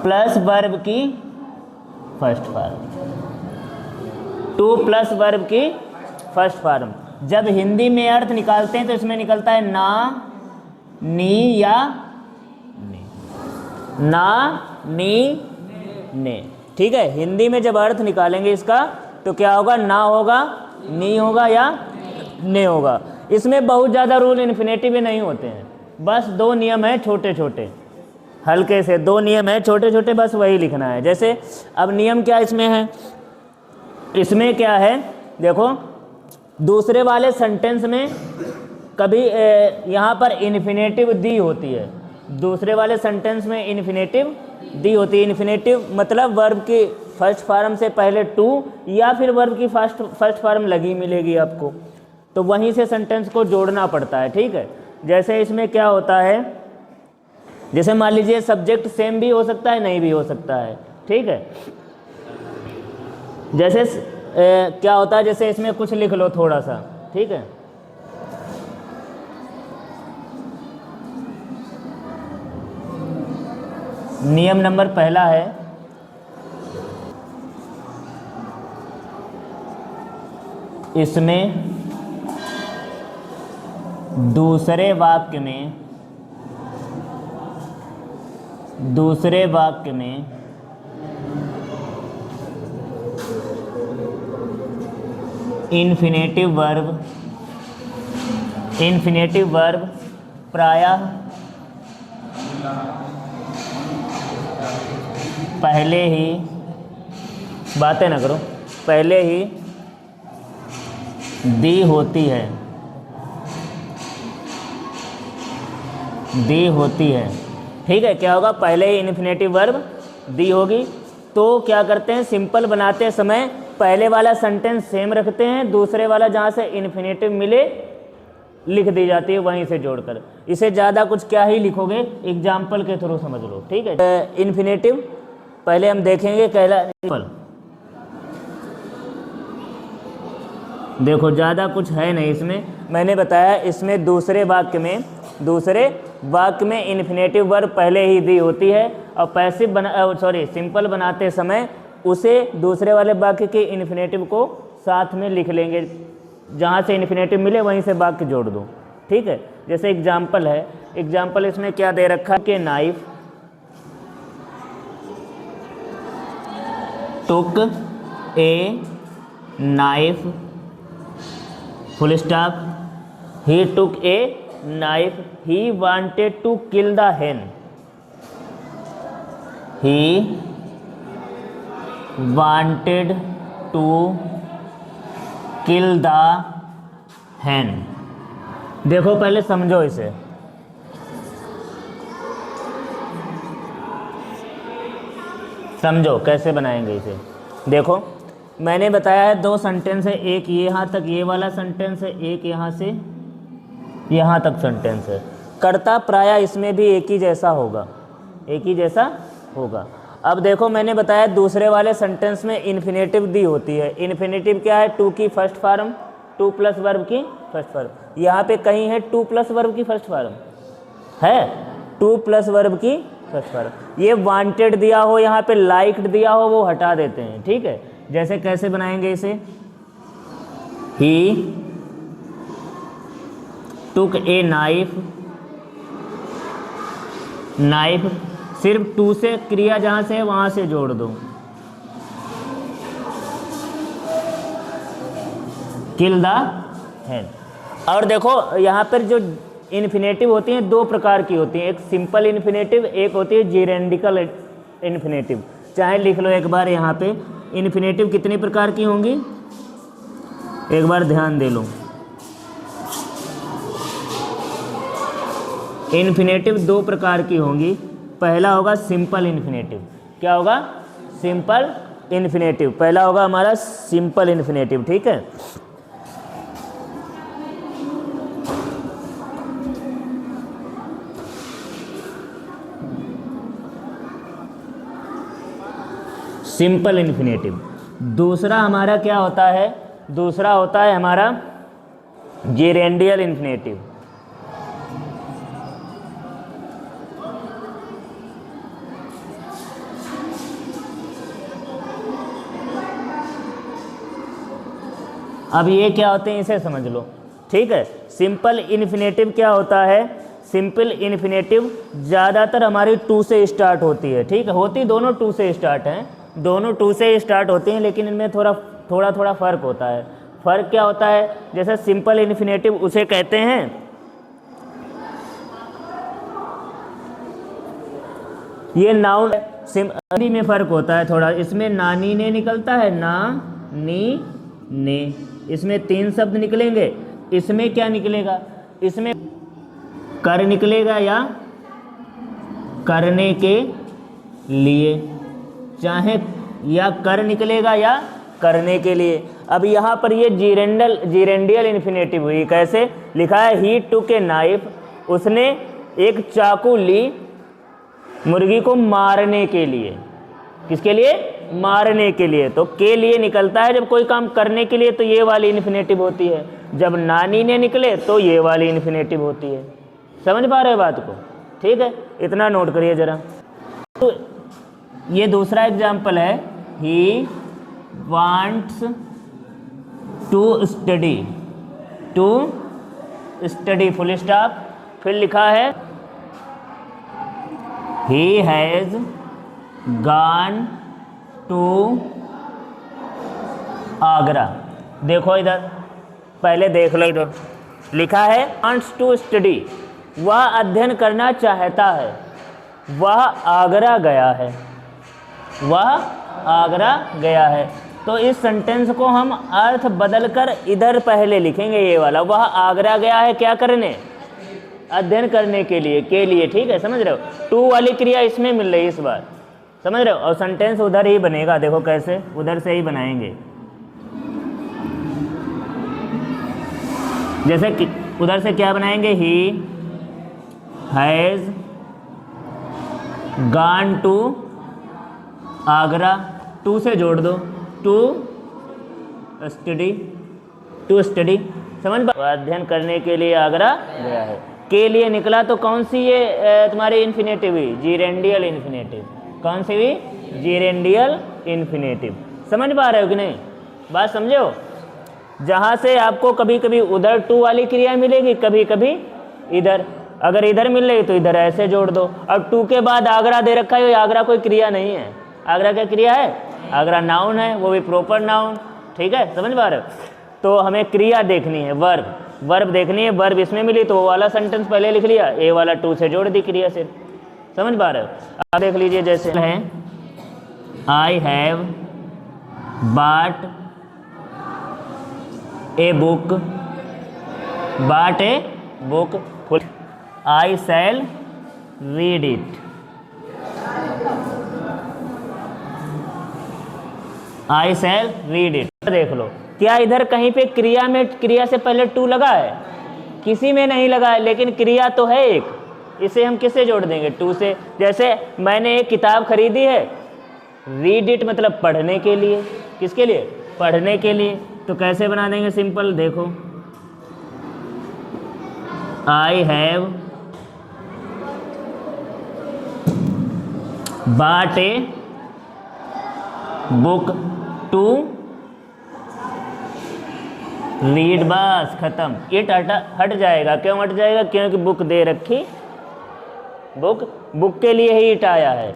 Plus verb की first form, two plus verb की first form. जब हिंदी में अर्थ निकालते हैं तो इसमें निकलता है ना, नी या ने, ना, नी, ने। ठीक है, हिंदी में जब अर्थ निकालेंगे इसका तो क्या होगा, ना होगा, नी होगा या ने होगा। इसमें बहुत ज़्यादा रूल इन्फिनेटिव में नहीं होते हैं, बस दो नियम है छोटे छोटे, हल्के से दो नियम है छोटे छोटे, बस वही लिखना है। जैसे अब नियम क्या इसमें है, इसमें क्या है देखो, दूसरे वाले सेंटेंस में कभी यहाँ पर इन्फिनेटिव दी होती है, दूसरे वाले सेंटेंस में इन्फिनेटिव दी होती है। इन्फिनेटिव मतलब वर्ब की फर्स्ट फॉर्म से पहले टू या फिर वर्ब की फर्स्ट फॉर्म लगी मिलेगी आपको, तो वहीं से सेंटेंस को जोड़ना पड़ता है। ठीक है, जैसे इसमें क्या होता है, जैसे मान लीजिए सब्जेक्ट सेम भी हो सकता है, नहीं भी हो सकता है। ठीक है, जैसे क्या होता है, जैसे इसमें कुछ लिख लो थोड़ा सा। ठीक है, नियम नंबर पहला है, इसमें दूसरे वाक्य में इन्फिनेटिव वर्ब प्रायः पहले ही, बातें ना करो, पहले ही दी होती है। ठीक है, क्या होगा, पहले ही इन्फिनेटिव वर्ब दी होगी, तो क्या करते हैं, सिंपल बनाते समय पहले वाला सेंटेंस सेम रखते हैं, दूसरे वाला जहाँ से इन्फिनेटिव मिले लिख दी जाती है वहीं से जोड़कर। इसे ज़्यादा कुछ क्या ही लिखोगे, एग्जाम्पल के थ्रू समझ लो। ठीक है, इन्फिनेटिव पहले हम देखेंगे, कहला देखो ज़्यादा कुछ है नहीं इसमें, मैंने बताया इसमें दूसरे वाक्य में इन्फिनेटिव वर्ब पहले ही दी होती है, और सिंपल बनाते समय उसे दूसरे वाले वाक्य के इन्फिनेटिव को साथ में लिख लेंगे, जहाँ से इन्फिनेटिव मिले वहीं से वाक्य जोड़ दो। ठीक है, जैसे एग्जाम्पल है, एग्जाम्पल इसमें क्या दे रखा है कि knife took a knife full stop, he took a knife, he wanted to kill the hen, he wanted to kill the hen। देखो पहले समझो इसे, समझो कैसे बनाएंगे इसे। देखो मैंने बताया है दो सेंटेंस है, एक यहाँ तक ये वाला सेंटेंस है, एक यहाँ से यहाँ तक सेंटेंस है। कर्ता प्रायः इसमें भी एक ही जैसा होगा। अब देखो मैंने बताया दूसरे वाले सेंटेंस में इन्फिनेटिव दी होती है। इन्फिनेटिव क्या है, टू की first form, two plus verb की फर्स्ट फॉर्म। यहाँ पे कहीं है टू प्लस वर्ब की फर्स्ट फॉर्म है, टू प्लस वर्ब की फर्स्ट फॉर्म। ये वांटेड दिया हो, यहाँ पे लाइक्ड दिया हो, वो हटा देते हैं। ठीक है, जैसे कैसे बनाएंगे इसे, ही टुक ए नाइफ, सिर्फ टू से क्रिया जहां से है वहां से जोड़ दो, किल द hen। और देखो यहाँ पर जो इन्फिनेटिव होती हैं दो प्रकार की होती हैं, एक सिंपल इन्फिनेटिव, एक होती है जेरेंडिकल इन्फिनेटिव। चाहे लिख लो एक बार यहाँ पे, इन्फिनेटिव कितनी प्रकार की होंगी, एक बार ध्यान दे लो। इन्फिनेटिव दो प्रकार की होंगी, पहला होगा सिंपल इन्फिनेटिव। क्या होगा, सिंपल इन्फिनेटिव, पहला होगा हमारा सिंपल इन्फिनेटिव। ठीक है, सिंपल इन्फिनेटिव। दूसरा हमारा क्या होता है, दूसरा होता है हमारा जेरेंडियल इन्फिनेटिव। अब ये क्या होते हैं इसे समझ लो, ठीक है। सिंपल इन्फिनेटिव क्या होता है? सिंपल इन्फिनेटिव ज़्यादातर हमारी टू से स्टार्ट होती है, ठीक है। होती दोनों टू से स्टार्ट हैं, दोनों टू से स्टार्ट होती हैं, लेकिन इनमें थोड़ा थोड़ा फ़र्क होता है। फ़र्क क्या होता है? जैसे सिंपल इन्फिनेटिव उसे कहते हैं, ये नाउन हिंदी में फ़र्क होता है थोड़ा, इसमें नानी ने निकलता है, ना नी ने, इसमें 3 शब्द निकलेंगे। इसमें क्या निकलेगा? इसमें कर निकलेगा या करने के लिए, चाहे या कर निकलेगा या करने के लिए। अब यहाँ पर ये जीरेंडियल इन्फिनेटिव हुई। कैसे लिखा है? ही टुक ए नाइफ, उसने एक चाकू ली मुर्गी को मारने के लिए। किसके लिए? मारने के लिए। तो के लिए निकलता है जब कोई काम करने के लिए, तो ये वाली इन्फिनेटिव होती है। जब नानी ने निकले तो ये वाली इन्फिनेटिव होती है। समझ पा रहे हो बात को? ठीक है, इतना नोट करिए जरा। तो ये दूसरा एग्जाम्पल है, he wants to study full stop, फिर लिखा है he has gone to Agra. देखो इधर, पहले देख लो इधर लिखा है wants to study, वह अध्ययन करना चाहता है, वह आगरा गया है, वह आगरा गया है। तो इस सेंटेंस को हम अर्थ बदलकर इधर पहले लिखेंगे, ये वाला, वह आगरा गया है क्या करने? अध्ययन करने के लिए, ठीक है, समझ रहे हो? टू वाली क्रिया इसमें मिल रही है इस बार, समझ रहे हो? और सेंटेंस उधर ही बनेगा, देखो कैसे, उधर से ही बनाएंगे। जैसे कि उधर से क्या बनाएंगे? He has gone to Agra, to से जोड़ दो, टू स्टडी, समझ पा? अध्ययन करने के लिए आगरा गया है। के लिए निकला तो कौन सी ये तुम्हारी इन्फिनेटिव हुई? जीरेंडियल इन्फिनेटिव। कौन सी हुई? जीरेंडियल इन्फिनेटिव। समझ पा रहे हो कि नहीं? बात समझे हो? जहाँ से आपको कभी कभी उधर टू वाली क्रिया मिलेगी, कभी कभी इधर। अगर इधर मिल रही तो इधर ऐसे जोड़ दो। अब टू के बाद आगरा दे रखा है, आगरा कोई क्रिया नहीं है। आगरा क्या क्रिया है? आगरा नाउन है, वो भी प्रॉपर नाउन, ठीक है, समझ पा रहे हो? तो हमें क्रिया देखनी है, वर्ब देखनी है। वर्ब इसमें मिली तो वो वाला सेंटेंस पहले लिख लिया, ए वाला टू से जोड़ दी क्रिया से। समझ पा रहे हो? आप देख लीजिए, जैसे है I have bought a book, bought a book, I shall read it, I shall read it. देख लो, क्या इधर कहीं पे क्रिया में क्रिया से पहले टू लगा है? किसी में नहीं लगा है, लेकिन क्रिया तो है एक। इसे हम किससे जोड़ देंगे? टू से। जैसे मैंने एक किताब खरीदी है, रीड इट मतलब पढ़ने के लिए। किसके लिए? पढ़ने के लिए। तो कैसे बना देंगे? सिंपल, देखो, I have bought a book to read, बस खत्म। इट हट जाएगा। क्यों हट जाएगा? क्योंकि बुक दे रखी, बुक के लिए ही इट आया है।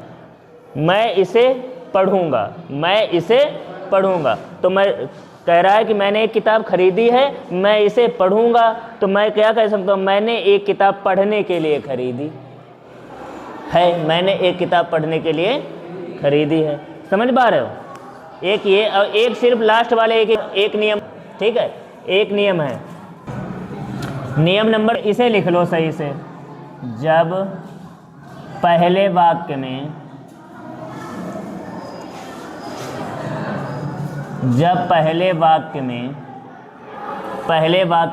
मैं इसे पढ़ूंगा, मैं इसे पढ़ूंगा। तो मैं कह रहा है कि मैंने एक किताब खरीदी है, मैं इसे पढ़ूंगा। तो मैं क्या कह सकता हूँ? मैंने एक किताब पढ़ने के लिए खरीदी है, मैंने एक किताब पढ़ने के लिए खरीदी है। समझ पा रहे हो? एक ये, एक सिर्फ लास्ट वाले एक नियम, ठीक है, एक नियम है। नियम नंबर, इसे लिख लो सही से। जब पहले वाक्य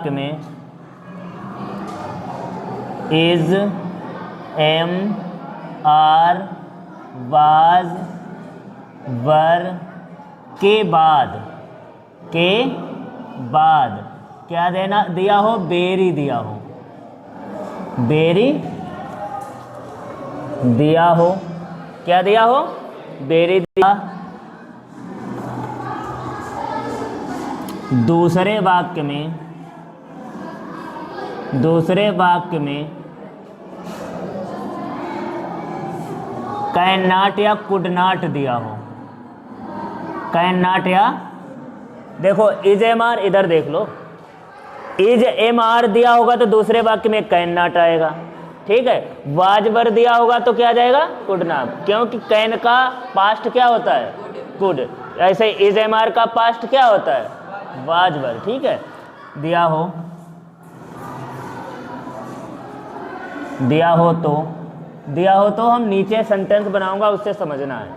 में इज, एम, आर, वाज, वर के बाद क्या दिया हो? बेरी दिया हो, बेरी दिया हो। क्या दिया हो? बेरी दिया। दूसरे वाक्य में कैन नॉट या कुड नॉट दिया हो, कैन नॉट या, देखो इज एम आर, इधर देख लो, इज एम आर दिया होगा तो दूसरे वाक्य में कैन नॉट आएगा, ठीक है। वाज वर दिया होगा तो क्या आ जाएगा, कुड नॉट, क्योंकि कैन का पास्ट क्या होता है, कुड। ऐसे इज एम आर का पास्ट क्या होता है, वाज वर, ठीक है। दिया हो तो हम नीचे सेंटेंस बनाऊंगा, उससे समझना है,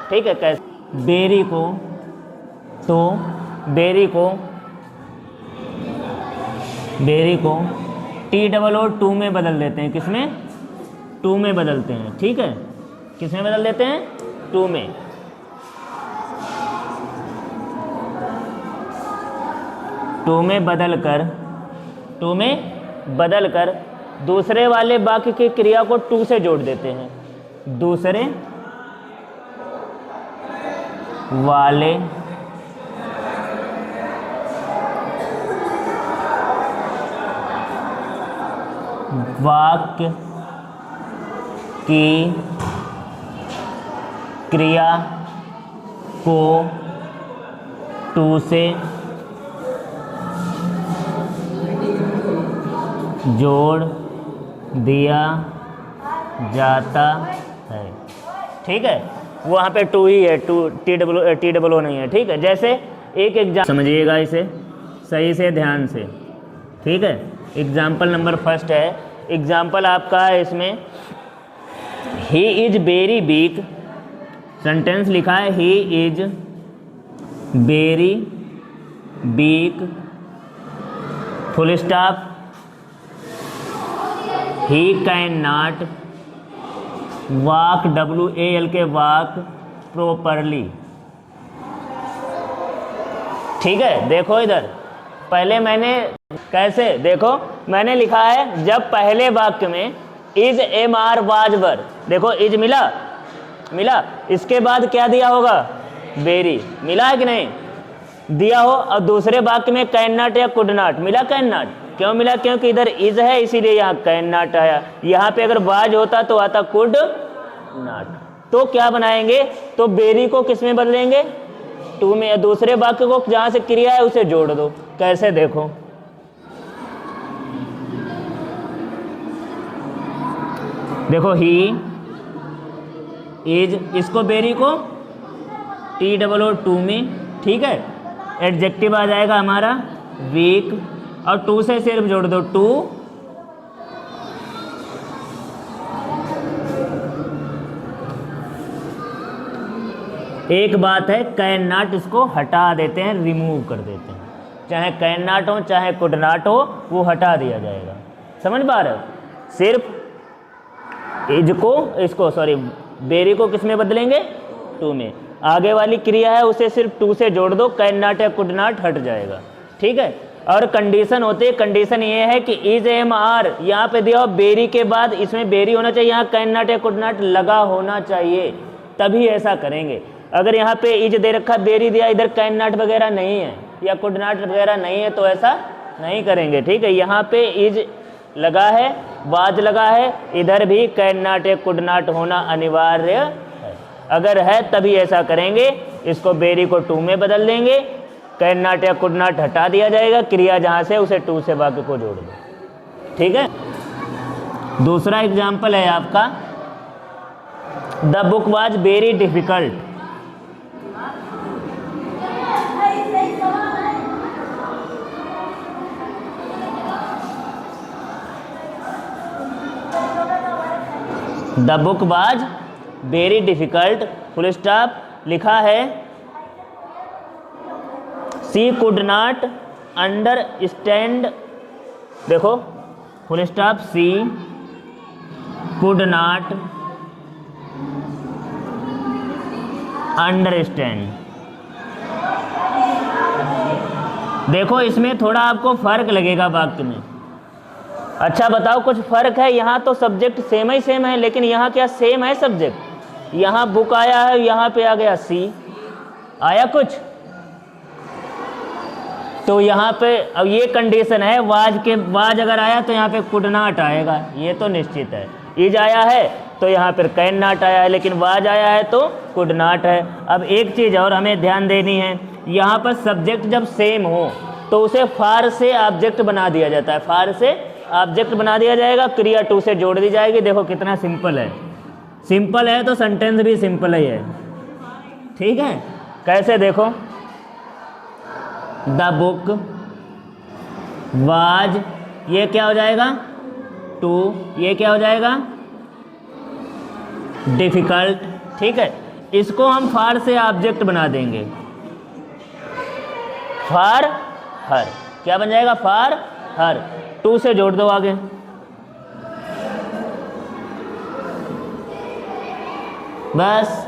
ठीक है। कैसे, बेरी को TOO में बदल देते हैं, किसमें, टू में बदलते हैं, ठीक है। किस में बदल देते हैं, टू में। टू में बदल कर दूसरे वाले वाक्य की क्रिया को टू से जोड़ देते हैं, दूसरे वाले वाक्य की क्रिया को टू से जोड़ दिया जाता है, ठीक है। वहाँ पे टू ही है, टू TOO नहीं है, ठीक है। जैसे एक एग्जाम्पल समझिएगा, इसे सही से ध्यान से, ठीक है। एग्जाम्पल नंबर फर्स्ट है, एग्जाम्पल आपका है इसमें, he is very weak, sentence लिखा है he is very weak, full stop, he can not walk, WALK walk properly, ठीक है। देखो इधर पहले मैंने कैसे, देखो मैंने लिखा है जब पहले वाक्य में is am are was were, देखो इज मिला, इसके बाद क्या दिया होगा, वेरी, मिला है कि नहीं, दिया हो। और दूसरे वाक्य में कैन नॉट या कुड नॉट, मिला कैन नॉट, क्यों मिला, क्योंकि इधर इज है इसीलिए यहाँ कैन नॉट आया। यहाँ पे अगर वाज होता तो आता कुड नॉट। तो क्या बनाएंगे, तो वेरी को किस में बदलेंगे, टू में, दूसरे वाक्य को जहाँ से क्रिया है उसे जोड़ दो। कैसे, देखो ही इज, इसको बेरी को TOO में, ठीक है। एडजेक्टिव आ जाएगा हमारा वीक, और टू से सिर्फ जोड़ दो, टू एक बात है, कैन नॉट इसको हटा देते हैं, रिमूव कर देते हैं, चाहे कैन नॉट हो चाहे कुड नॉट हो, वो हटा दिया जाएगा। समझ पा रहे हो, सिर्फ इज को, इसको सॉरी बेरी को किस में बदलेंगे, टू में, आगे वाली क्रिया है उसे सिर्फ टू से जोड़ दो, कैन नॉट या कुड नॉट हट जाएगा, ठीक है। और कंडीशन होती है, कंडीशन ये है कि इज एम आर यहाँ पे दिया हो बेरी के बाद इसमें बेरी होना चाहिए, यहाँ कैन नॉट या कुड नॉट लगा होना चाहिए, तभी ऐसा करेंगे। अगर यहाँ पे इज दे रखा, बेरी दिया, इधर कैन नॉट वगैरह नहीं है या कुड नॉट वगैरह नहीं है, तो ऐसा नहीं करेंगे, ठीक है। यहाँ पे इज लगा है, वाज लगा है, इधर भी कैन नॉट या कुड नॉट होना अनिवार्य है। अगर है तभी ऐसा करेंगे, इसको बेरी को टू में बदल देंगे, कैन नॉट या कुड नॉट हटा दिया जाएगा, क्रिया जहाँ से उसे टू से वाक्य को जोड़ दो, ठीक है। दूसरा एग्जाम्पल है आपका, the book was very difficult, the book was very difficult, full stop, लिखा है सी कुड नॉट अंडरस्टैंड, देखो full stop, she could not understand. देखो इसमें थोड़ा आपको फर्क लगेगा वाक्य में। अच्छा बताओ कुछ फर्क है, यहाँ तो सब्जेक्ट सेम ही सेम है, लेकिन यहाँ क्या सेम है सब्जेक्ट, यहाँ बुक आया है, यहाँ पे आ गया सी, आया कुछ तो यहाँ पे अब ये कंडीशन है, वाज अगर आया तो यहाँ पे कुड नॉट आएगा, ये तो निश्चित है। इज आया है तो यहाँ पर कैन नॉट आया है, लेकिन वाज आया है तो कुड नॉट है। अब एक चीज़ और हमें ध्यान देनी है, यहाँ पर सब्जेक्ट जब सेम हो तो उसे फार से ऑब्जेक्ट बना दिया जाता है, फार से ऑब्जेक्ट बना दिया जाएगा, क्रिया टू से जोड़ दी जाएगी। देखो कितना सिंपल है, सिंपल है तो सेंटेंस भी सिंपल ही है, ठीक है। कैसे देखो, द बुक वाज, ये क्या हो जाएगा टू, ये क्या हो जाएगा डिफिकल्ट, ठीक है। इसको हम फार से ऑब्जेक्ट बना देंगे, फार हर, क्या बन जाएगा फार हर, टू से जोड़ दो आगे, बस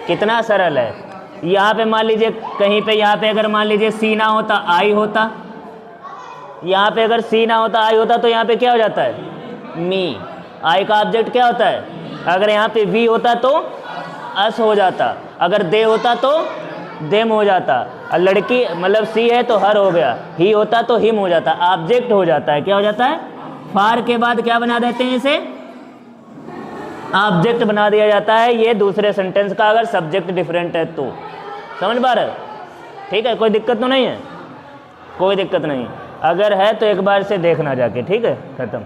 कितना सरल है। यहाँ पे मान लीजिए कहीं पे, यहाँ पे अगर मान लीजिए सी ना होता आई होता, यहाँ पे अगर सी ना होता आई होता तो यहाँ पे क्या हो जाता है मी, आई का ऑब्जेक्ट क्या होता है, अगर यहाँ पे वी होता तो अस हो जाता, अगर दे होता तो देम हो जाता, और लड़की मतलब सी है तो हर हो गया, ही होता तो हिम हो जाता, ऑब्जेक्ट हो जाता है, क्या हो जाता है फार के बाद क्या बना देते हैं इसे ऑब्जेक्ट बना दिया जाता है। ये दूसरे सेंटेंस का अगर सब्जेक्ट डिफरेंट है तो, समझ पा रहे हो, ठीक है। कोई दिक्कत तो नहीं है, कोई दिक्कत नहीं, अगर है तो एक बार से देखना जाके, ठीक है, खत्म।